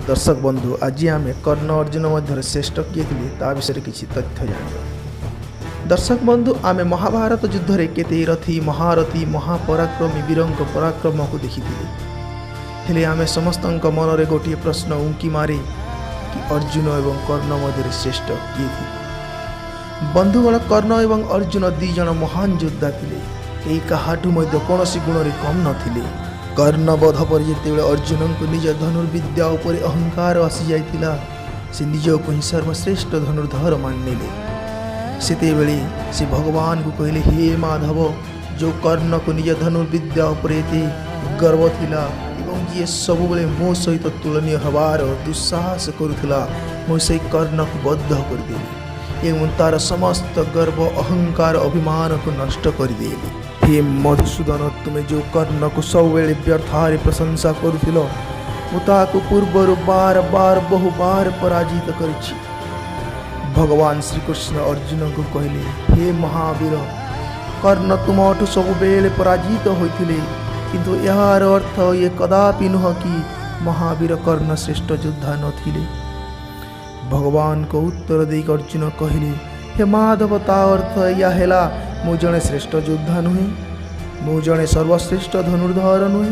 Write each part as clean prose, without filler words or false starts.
दर्शक बंधु आज आम कर्ण अर्जुन मध्य श्रेष्ठ किए थे ता विषय किसी तथ्य जान। दर्शक बंधु आम महाभारत युद्ध में केते रथी महारथी महापराक्रमी वीरों पराक्रम को देखी हेले आम समस्त मन में गोटे प्रश्न उंकी मारे कि अर्जुन एवं कर्ण मध्य श्रेष्ठ किए थे। बंधुगण कर्ण एवं अर्जुन दीज महान योद्धा थे, कई काहाठू कौन गुण में कम नथिले। कर्णवध पर जिते अर्जुन को निज धनुर्विद्या उपर अहंकार आसी जाइतिला, से निज को ही सर्वश्रेष्ठ धनुर्धर मानिले। सेतेबेले से भगवान को कहले, हे माधव, जो कर्ण को निज धनुर्विद्या उपर एते गर्व थिला एवं जी सब बेले मो सहित तुलनीय हबार दुस्साहस करुला, मो से कर्ण को बद्ध करदेली एवं तार समस्त गर्व अहंकार अभिमान को नष्ट करदेली। हे मधुसूदन, तुम्हें जो कर्ण को सब व्यर्थारे प्रशंसा करुथिल, मुताको पूर्वर बार बार बहु बार पराजित करिछि। भगवान श्रीकृष्ण अर्जुन को कहले, हे महावीर, कर्ण तुमठू सब बेले पराजित होइथिले, किंतु यार अर्थ ये कदापि नुह कि महावीर कर्ण श्रेष्ठ योद्धा नथिले। भगवान को उत्तर देक अर्जुन कहले, हे माधव, ता अर्थ या हेला मु जड़े श्रेष्ठ योद्धा नुहे, मु जड़े सर्वश्रेष्ठ धनुर्धर नुहे।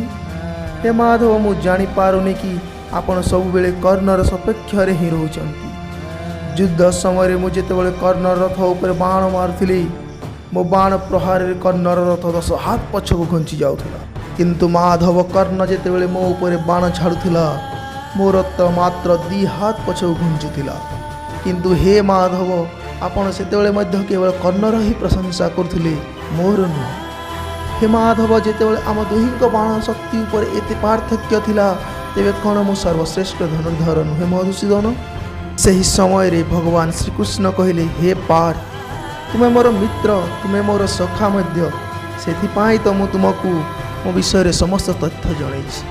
हे माधव, मु जानी पारुनी कि आपण सब बेले कर्णर सपेक्ष ही रोचंती। युद्ध समय मु जेतेबेले कर्ण रथ उपर बाण मारुथिली, मो बाण प्रहार कर्णर रथ 10 हाथ पछको घुंची जाउथिला, किंतु माधव कर्ण जेतेबेले मो उपर बाण छाड़ुथिला, मो रथ मात्र 2 हाथ पछको घुंचुथिला। किंतु हे माधव, आपण सेतेबेले मध्य केवल कर्णर ही प्रशंसा करथिले, मोर नुह। हे माधव, जेतेबेले आम दुहिंक बाण शक्ति उपर एते पार्थक्य थिला, तेबे कौन मु सर्वश्रेष्ठ धनुर्धर नुहे मधुसूदन? सही समय रे भगवान श्रीकृष्ण कहले, हे पार्थ, तुमे मोर मित्र, तुमे मोर सखा मध्य, सेथिपाई तो मु तुमको मो विषय रे समस्त तथ्य जणाइछि,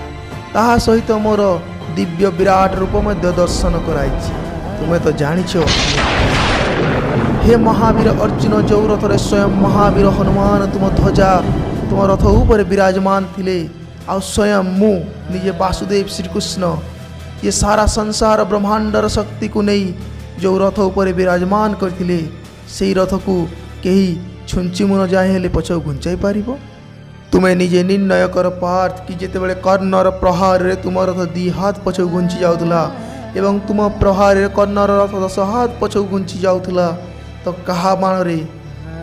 ताहा सहित मोर दिव्य विराट रूप मध्य दर्शन कराइछि। तुमे तो जानिछ, हे महावीर अर्जुन, जो रथ स्वयं महावीर हनुमान तुम ध्वजा तुम रथ ऊपर विराजमान थिले, आ स्वयं मु निजे वासुदेव श्रीकृष्ण ये सारा संसार ब्रह्मांडर शक्ति को नहीं जो रथ ऊपर विराजमान करथिले, सेई रथ को केही छुंची मुन जाए हेले पछ घुंचाई पारिबो? तुम्हें निजे निर्णय कर पार्थ कि जेतेबेले कर्णर प्रहार रे तुम रथ 2 हाथ पछ घुंची जाउथला एवं तुम प्रहार रे कर्णर रथ 10 हाथ पछ घुंची जाउथला, तो कहा बाण रे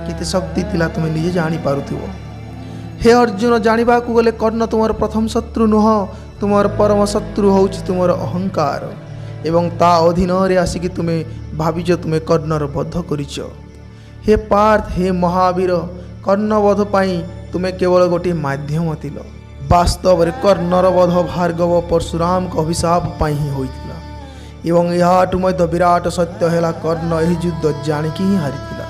केते शक्ति थिला तुम निजे जानी पारुथिबो। हे अर्जुन, जानिबा को गले कर्ण तुमर प्रथम शत्रु नुह, तुमर परम शत्रु होउछि तुमर अहंकार एवं ता अधीन रे आसिकी तुमे भाविज तुमे कर्णर वध करिछ। हे पार्थ, हे महावीर, कर्ण वध पाई तुमे केवल गोटे माध्यम थिल, वास्तव रे कर्णर वध भार्गव परशुराम को अभिशाप पाई ही होइथिला एवं याठू मध्य विराट सत्य हेला कर्ण एही युद्ध जानिकी ही हारिथिला।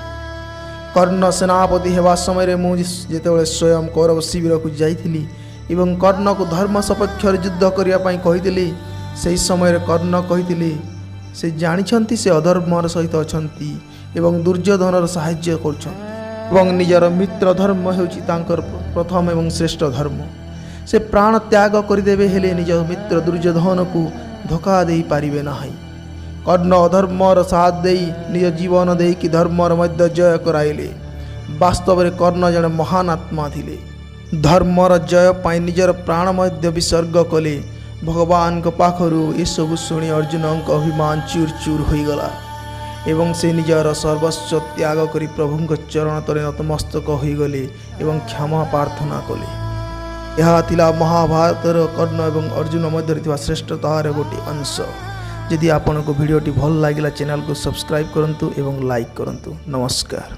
कर्ण सेनापति हेबा समय मु जेतेबेले स्वयं कौरव शिविर को जाइथिली एवं कर्ण को धर्म सपक्ष युद्ध करिया पई कहिथिली, सेही समय कर्ण कहिथिले से जानिछंती से अधर्मर सहित अछंती एवं दुर्योधनर साहाय्य करछंती एवं निजर मित्र धर्म हेउछि तांकर प्रथम एवं श्रेष्ठ धर्म। से प्राण त्याग करदेवे हेले निज मित्र दुर्योधन को धोखा दे पारिबे नाही। कर्ण अधर्मर साथ देई निज जीवन दे कि धर्मर मध्य जय कराइले। वास्तव में कर्ण जड़े महान आत्मा थिले, धर्मर जय पाई निजर प्राण मध्य विसर्ग कले। भगवान को पाखरु ये सब शुणी अर्जुन को अभिमान चूर चूर हो गला एवं से निजर सर्वस्व त्याग करी प्रभु चरण तले नतमस्तक हो गले एवं क्षमा प्रार्थना कले। यह थिला महाभारतर कर्ण एवं अर्जुन मध्य श्रेष्ठतार गोटे अंश। यदि आपको वीडियोटी भल लगिला चैनल को सब्सक्राइब करंतु एवं लाइक करंतु। नमस्कार।